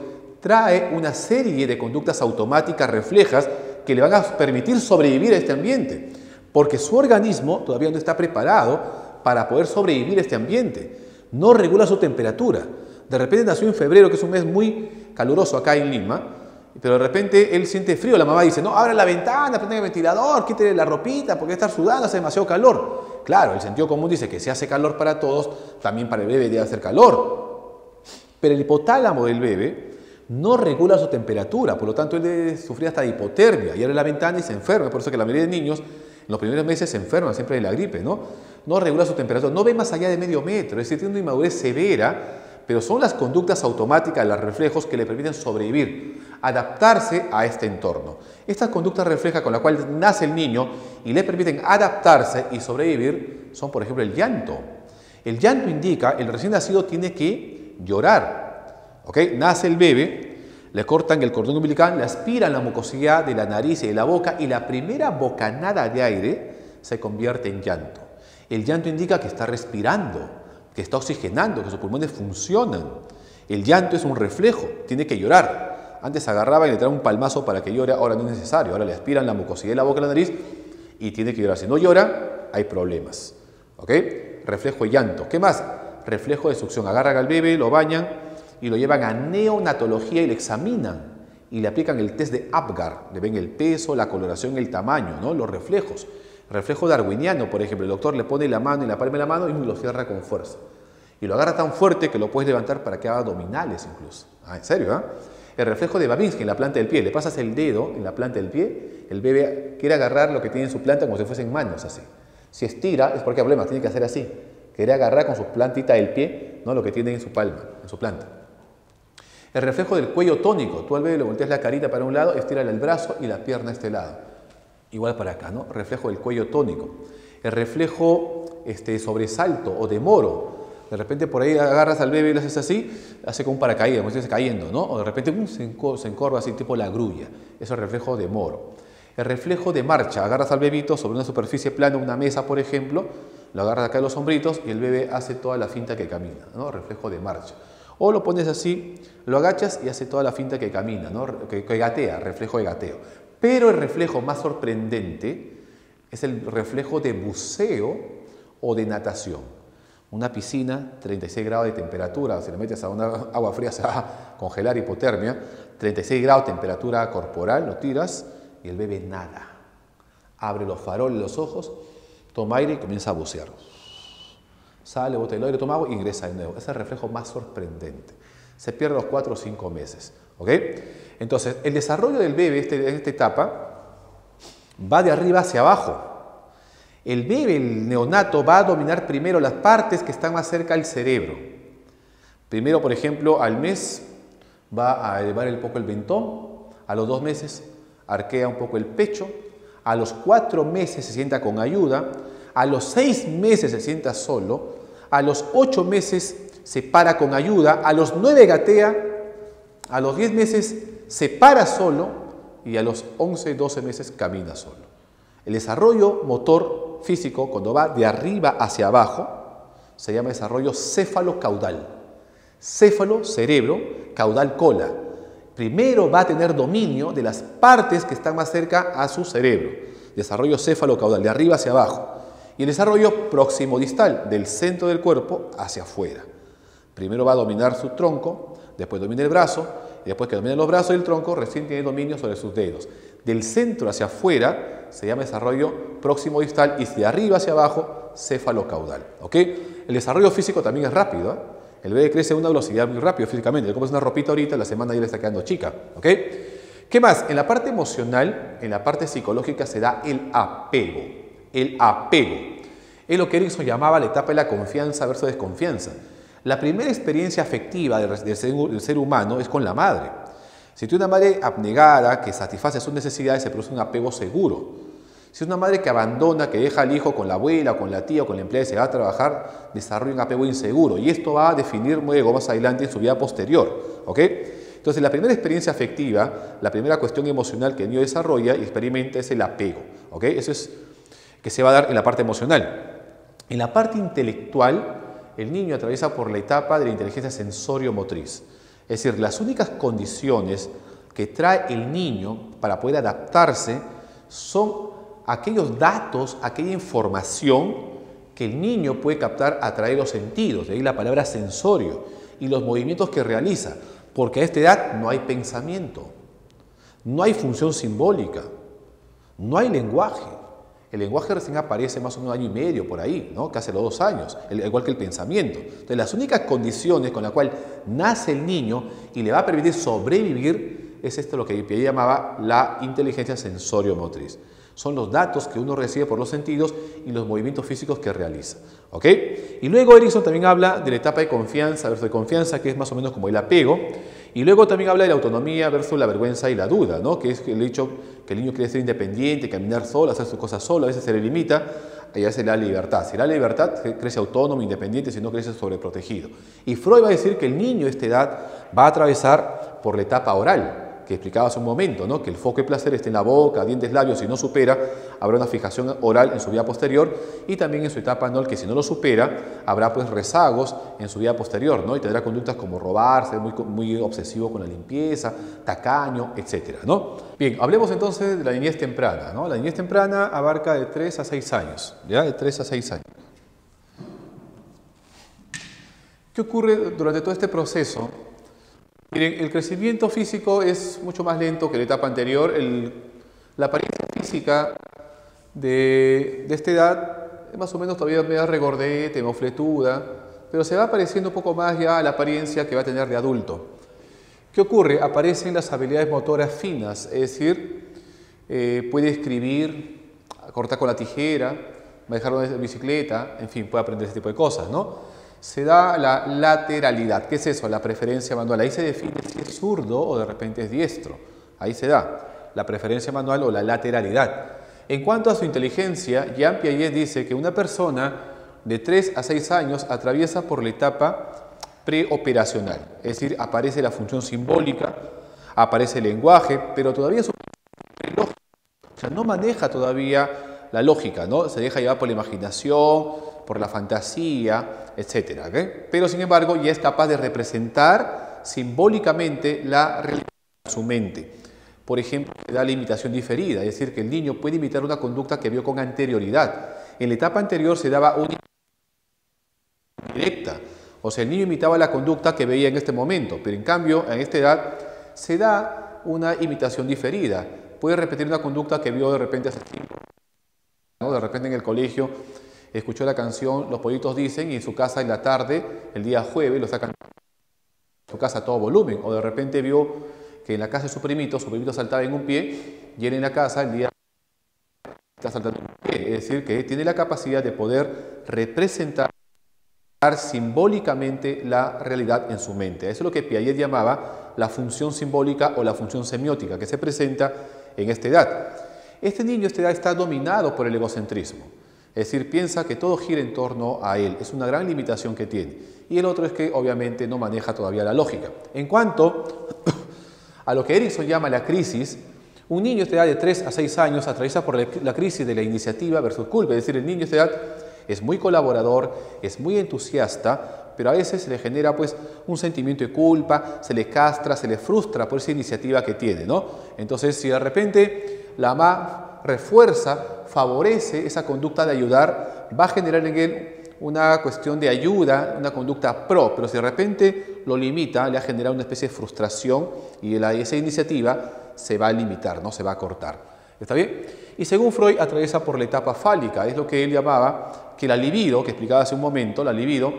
trae una serie de conductas automáticas reflejas que le van a permitir sobrevivir a este ambiente, porque su organismo todavía no está preparado para poder sobrevivir a este ambiente. No regula su temperatura. De repente nació en febrero, que es un mes muy caluroso acá en Lima, pero de repente él siente frío. La mamá dice, no, abra la ventana, prenda el ventilador, quítele la ropita, porque está sudando, hace demasiado calor. Claro, el sentido común dice que si hace calor para todos, también para el bebé debe hacer calor. Pero el hipotálamo del bebé no regula su temperatura, por lo tanto él debe sufrir hasta de hipotermia y abre la ventana y se enferma. Por eso que la mayoría de niños en los primeros meses se enferman siempre de la gripe, ¿no? No regula su temperatura, no ve más allá de medio metro, es decir, tiene una inmadurez severa, pero son las conductas automáticas, los reflejos que le permiten sobrevivir, adaptarse a este entorno. Estas conductas reflejas con las cuales nace el niño y le permiten adaptarse y sobrevivir son, por ejemplo, el llanto. El llanto indica, el recién nacido tiene que llorar, ¿ok? Nace el bebé, le cortan el cordón umbilical, le aspiran la mucosidad de la nariz y de la boca y la primera bocanada de aire se convierte en llanto. El llanto indica que está respirando, que está oxigenando, que sus pulmones funcionan. El llanto es un reflejo, tiene que llorar. Antes agarraba y le traía un palmazo para que llore, ahora no es necesario. Ahora le aspiran la mucosidad de la boca y la nariz y tiene que llorar. Si no llora, hay problemas. ¿Ok? Reflejo de llanto. ¿Qué más? Reflejo de succión. Agarran al bebé, lo bañan y lo llevan a neonatología y le examinan y le aplican el test de Apgar. Le ven el peso, la coloración, el tamaño, ¿no? Los reflejos. Reflejo darwiniano, por ejemplo, el doctor le pone la mano en la palma de la mano y lo cierra con fuerza. Y lo agarra tan fuerte que lo puedes levantar para que haga abdominales incluso. En serio, ¿eh? El reflejo de Babinski en la planta del pie. Le pasas el dedo en la planta del pie, el bebé quiere agarrar lo que tiene en su planta como si fuesen manos, así. Si estira, es porque hay problemas, tiene que hacer así. Quiere agarrar con su plantita del pie, ¿no?, lo que tiene en su palma, en su planta. El reflejo del cuello tónico. Tú al bebé le volteas la carita para un lado, estira el brazo y la pierna a este lado. Igual para acá, ¿no? Reflejo del cuello tónico. El reflejo sobresalto o de moro. De repente por ahí agarras al bebé y lo haces así, hace como un paracaídas, como si estuviese cayendo, ¿no? O de repente se encorva así, tipo la grulla. Eso es el reflejo de moro. El reflejo de marcha. Agarras al bebito sobre una superficie plana, una mesa, por ejemplo, lo agarras acá en los hombritos y el bebé hace toda la finta que camina, ¿no? Reflejo de marcha. O lo pones así, lo agachas y hace toda la finta que camina, ¿no? Que gatea, reflejo de gateo. Pero el reflejo más sorprendente es el reflejo de buceo o de natación. Una piscina, 36 grados de temperatura, si le metes a una agua fría se va a congelar, hipotermia, 36 grados de temperatura corporal, lo tiras y el bebé nada. Abre los faroles, los ojos, toma aire y comienza a bucear. Sale, bota el aire, toma agua y ingresa de nuevo. Es el reflejo más sorprendente. Se pierde los 4 o 5 meses. ¿Ok? Entonces, el desarrollo del bebé en esta etapa va de arriba hacia abajo. El bebé, el neonato, va a dominar primero las partes que están más cerca al cerebro. Primero, por ejemplo, al mes va a elevar un poco el mentón, a los 2 meses arquea un poco el pecho, a los 4 meses se sienta con ayuda, a los 6 meses se sienta solo, a los 8 meses se para con ayuda, a los 9 gatea, a los 10 meses se para solo y a los 11, 12 meses camina solo. El desarrollo motor físico, cuando va de arriba hacia abajo, se llama desarrollo céfalo-caudal. Céfalo, cerebro, caudal, cola. Primero va a tener dominio de las partes que están más cerca a su cerebro. Desarrollo céfalo-caudal, de arriba hacia abajo. Y el desarrollo próximo-distal, del centro del cuerpo hacia afuera. Primero va a dominar su tronco, después domina el brazo, y después que domina los brazos y el tronco, recién tiene dominio sobre sus dedos. Del centro hacia afuera se llama desarrollo próximo-distal y de arriba hacia abajo, céfalo-caudal. ¿Ok? El desarrollo físico también es rápido, ¿eh? El bebé crece a una velocidad muy rápida físicamente. Le compras una ropita ahorita, la semana ya le está quedando chica. ¿Ok? ¿Qué más? En la parte emocional, en la parte psicológica se da el apego. El apego. Es lo que Erikson llamaba la etapa de la confianza versus desconfianza. La primera experiencia afectiva del ser humano es con la madre. Si tú eres una madre abnegada que satisface sus necesidades, se produce un apego seguro. Si es una madre que abandona, que deja al hijo con la abuela, con la tía o con la empleada y se va a trabajar, desarrolla un apego inseguro. Y esto va a definir luego más adelante en su vida posterior. ¿Ok? Entonces, la primera experiencia afectiva, la primera cuestión emocional que el niño desarrolla y experimenta es el apego. ¿Ok? Eso es que se va a dar en la parte emocional. En la parte intelectual, el niño atraviesa por la etapa de la inteligencia sensorio-motriz. Es decir, las únicas condiciones que trae el niño para poder adaptarse son aquellos datos, aquella información que el niño puede captar a través de los sentidos, de ahí la palabra sensorio, y los movimientos que realiza, porque a esta edad no hay pensamiento, no hay función simbólica, no hay lenguaje. El lenguaje recién aparece más o menos 1 año y medio por ahí, ¿no? Casi a los 2 años, igual que el pensamiento. Entonces, las únicas condiciones con las cuales nace el niño y le va a permitir sobrevivir es esto lo que Pierre llamaba la inteligencia sensorio-motriz. Son los datos que uno recibe por los sentidos y los movimientos físicos que realiza. ¿Ok? Y luego Erikson también habla de la etapa de confianza versus de confianza, que es más o menos como el apego. Y luego también habla de la autonomía versus la vergüenza y la duda, ¿no? Que es el hecho que el niño quiere ser independiente, caminar solo, hacer sus cosas solo, a veces se le limita, y a veces le da libertad. Si le da libertad, crece autónomo, independiente, si no crece sobreprotegido. Y Freud va a decir que el niño de esta edad va a atravesar por la etapa oral, que explicaba hace un momento, ¿no? Que el foco de placer esté en la boca, dientes, labios, si no supera, habrá una fijación oral en su vida posterior y también en su etapa anual, que si no lo supera, habrá pues rezagos en su vida posterior, ¿no? Y tendrá conductas como robar, ser muy obsesivo con la limpieza, tacaño, etcétera, ¿no? Bien, hablemos entonces de la niñez temprana, ¿no? La niñez temprana abarca de 3 a 6 años, ¿ya? De 3 a 6 años. ¿Qué ocurre durante todo este proceso? Miren, el crecimiento físico es mucho más lento que la etapa anterior. La apariencia física de esta edad, más o menos todavía media regordete, mofletuda, pero se va pareciendo un poco más ya a la apariencia que va a tener de adulto. ¿Qué ocurre? Aparecen las habilidades motoras finas, es decir, puede escribir, cortar con la tijera, manejar una bicicleta, en fin, puede aprender ese tipo de cosas, ¿no? Se da la lateralidad. ¿Qué es eso? La preferencia manual. Ahí se define si es zurdo o de repente es diestro. Ahí se da la preferencia manual o la lateralidad. En cuanto a su inteligencia, Jean Piaget dice que una persona de 3 a 6 años atraviesa por la etapa preoperacional, es decir, aparece la función simbólica, aparece el lenguaje, pero todavía su lógica, o sea, no maneja todavía la lógica, ¿no? Se deja llevar por la imaginación, por la fantasía, etc. ¿Okay? Pero sin embargo ya es capaz de representar simbólicamente la realidad en su mente. Por ejemplo, se da la imitación diferida, es decir, que el niño puede imitar una conducta que vio con anterioridad. En la etapa anterior se daba una directa. O sea, el niño imitaba la conducta que veía en este momento, pero en cambio, en esta edad, se da una imitación diferida. Puede repetir una conducta que vio de repente hace tiempo, ¿no? De repente en el colegio escuchó la canción Los pollitos dicen y en su casa en la tarde, el día jueves, lo sacan en su casa a todo volumen. O de repente vio que en la casa de su primito saltaba en un pie y él en la casa el día está saltando en un pie. Es decir, que tiene la capacidad de poder representar simbólicamente la realidad en su mente. Eso es lo que Piaget llamaba la función simbólica o la función semiótica que se presenta en esta edad. Este niño a esta edad está dominado por el egocentrismo, es decir, piensa que todo gira en torno a él, es una gran limitación que tiene. Y el otro es que obviamente no maneja todavía la lógica. En cuanto a lo que Erikson llama la crisis, un niño a esta edad de 3 a 6 años atraviesa por la crisis de la iniciativa versus culpa, es decir, el niño a esta edad es muy colaborador, es muy entusiasta, pero a veces se le genera pues un sentimiento de culpa, se le castra, se le frustra por esa iniciativa que tiene, ¿no? Entonces, si de repente la mamá refuerza, favorece esa conducta de ayudar, va a generar en él una cuestión de ayuda, una conducta pro, pero si de repente lo limita, le va a generar una especie de frustración y esa iniciativa se va a limitar, ¿no? Se va a cortar. ¿Está bien? Y según Freud, atraviesa por la etapa fálica, es lo que él llamaba que la libido, que explicaba hace un momento, la libido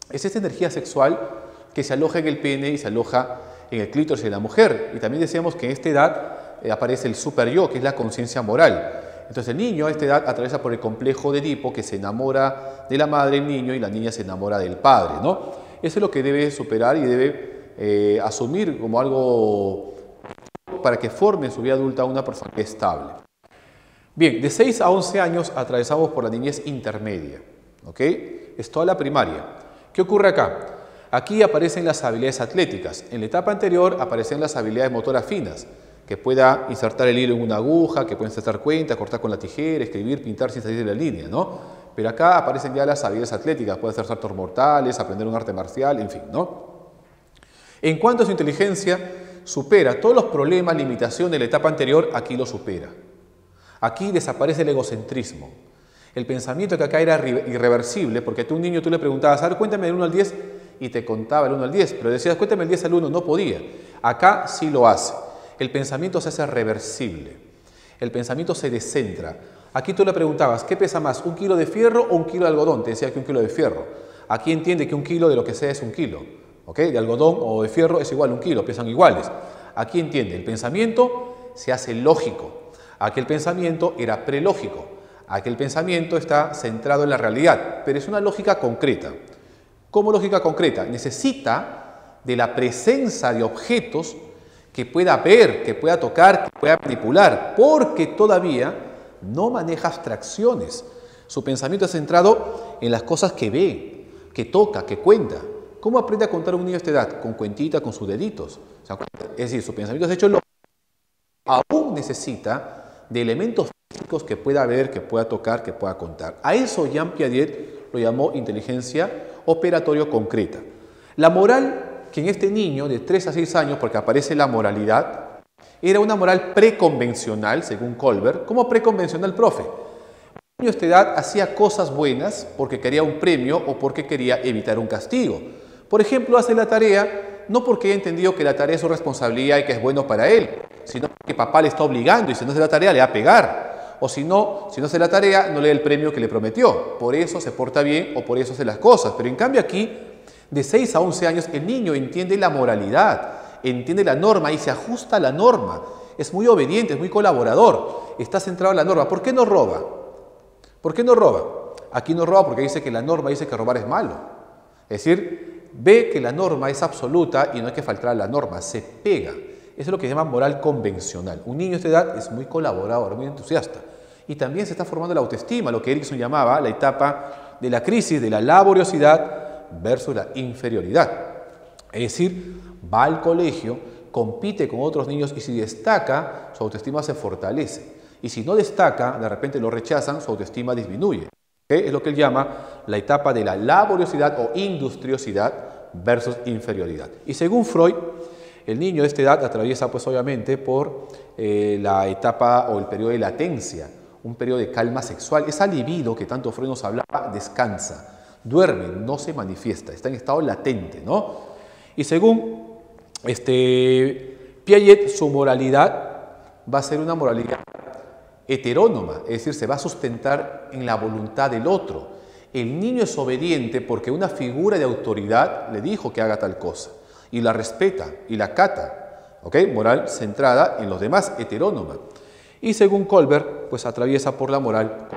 es esa energía sexual que se aloja en el pene y se aloja en el clítoris de la mujer. Y también decíamos que en esta edad aparece el super yo, que es la conciencia moral. Entonces el niño a esta edad atraviesa por el complejo de Edipo, que se enamora de la madre del niño y la niña se enamora del padre, ¿no? Eso es lo que debe superar y debe asumir como algo para que forme en su vida adulta una persona estable. Bien, de 6 a 11 años atravesamos por la niñez intermedia, ¿ok? Es toda la primaria. ¿Qué ocurre acá? Aquí aparecen las habilidades atléticas. En la etapa anterior aparecen las habilidades motoras finas, que pueda insertar el hilo en una aguja, que pueda insertar cuenta, cortar con la tijera, escribir, pintar sin salir de la línea, ¿no? Pero acá aparecen ya las habilidades atléticas, puede hacer saltos mortales, aprender un arte marcial, en fin, ¿no? En cuanto a su inteligencia, supera todos los problemas, limitaciones de la etapa anterior, aquí lo supera. Aquí desaparece el egocentrismo. El pensamiento que acá era irreversible, porque a un niño tú le preguntabas, a ver, cuéntame del 1 al 10, y te contaba el 1 al 10, pero decías, cuéntame el 10 al 1, no podía. Acá sí lo hace. El pensamiento se hace reversible. El pensamiento se descentra. Aquí tú le preguntabas, ¿qué pesa más, 1 kilo de fierro o 1 kilo de algodón? Te decía que 1 kilo de fierro. Aquí entiende que 1 kilo de lo que sea es 1 kilo. ¿Ok? De algodón o de fierro es igual 1 kilo, pesan iguales. Aquí entiende, el pensamiento se hace lógico. Aquel pensamiento era prelógico. Aquel pensamiento está centrado en la realidad, pero es una lógica concreta. ¿Cómo lógica concreta? Necesita de la presencia de objetos que pueda ver, que pueda tocar, que pueda manipular, porque todavía no maneja abstracciones. Su pensamiento es centrado en las cosas que ve, que toca, que cuenta. ¿Cómo aprende a contar un niño a esta edad? Con cuentita, con sus deditos. Es decir, su pensamiento es hecho lógico. Aún necesita de elementos físicos que pueda ver, que pueda tocar, que pueda contar. A eso Jean Piaget lo llamó inteligencia operatorio concreta. La moral que en este niño de 3 a 6 años, porque aparece la moralidad, era una moral preconvencional, según Colbert. ¿Cómo preconvencional, profe? Un niño de esta edad hacía cosas buenas porque quería un premio o porque quería evitar un castigo. Por ejemplo, hace la tarea no porque haya entendido que la tarea es su responsabilidad y que es bueno para él, sino porque papá le está obligando y si no hace la tarea le va a pegar. O si no hace la tarea, no le da el premio que le prometió. Por eso se porta bien o por eso hace las cosas. Pero en cambio aquí, de 6 a 11 años, el niño entiende la moralidad, entiende la norma y se ajusta a la norma. Es muy obediente, es muy colaborador, está centrado en la norma. ¿Por qué no roba? ¿Por qué no roba? Aquí no roba porque dice que la norma dice que robar es malo. Es decir, ve que la norma es absoluta y no hay que faltar a la norma, se pega. Eso es lo que se llama moral convencional. Un niño de esta edad es muy colaborador, muy entusiasta. Y también se está formando la autoestima, lo que Erikson llamaba la etapa de la crisis de la laboriosidad versus la inferioridad. Es decir, va al colegio, compite con otros niños y si destaca, su autoestima se fortalece. Y si no destaca, de repente lo rechazan, su autoestima disminuye. ¿Okay? Es lo que él llama la etapa de la laboriosidad o industriosidad versus inferioridad. Y según Freud, el niño de esta edad atraviesa pues obviamente por la etapa o el periodo de latencia, un periodo de calma sexual. Esa libido que tanto Freud nos hablaba descansa, duerme, no se manifiesta, está en estado latente, ¿no? Y según Piaget, su moralidad va a ser una moralidad heterónoma, es decir, se va a sustentar en la voluntad del otro. El niño es obediente porque una figura de autoridad le dijo que haga tal cosa y la respeta y la acata, ¿ok? Moral centrada en los demás, heterónoma. Y según Kohlberg, pues atraviesa por la moral